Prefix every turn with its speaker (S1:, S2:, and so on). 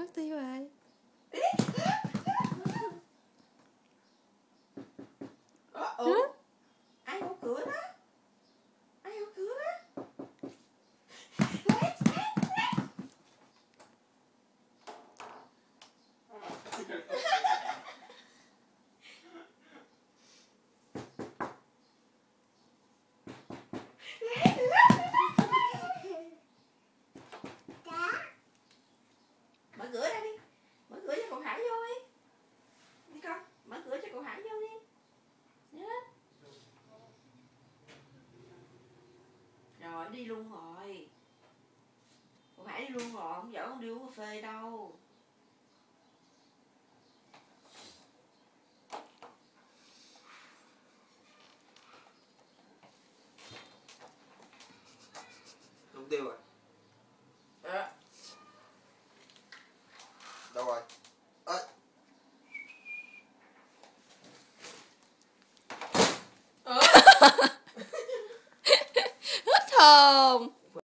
S1: mất tiêu rồi.
S2: Ai mở cửa đó? Ai mở cửa đó? Mở cửa ra đi. Mở cửa cho cậu Hải vô đi. Đi con, mở cửa cho cậu Hải vô đi. Nhớ. Rồi đi luôn rồi. Cậu Hải đi luôn rồi, không dở con đi uống cà phê đâu.
S3: Không tiêu rồi.
S2: À.
S3: Đâu rồi?
S1: Hết hồn.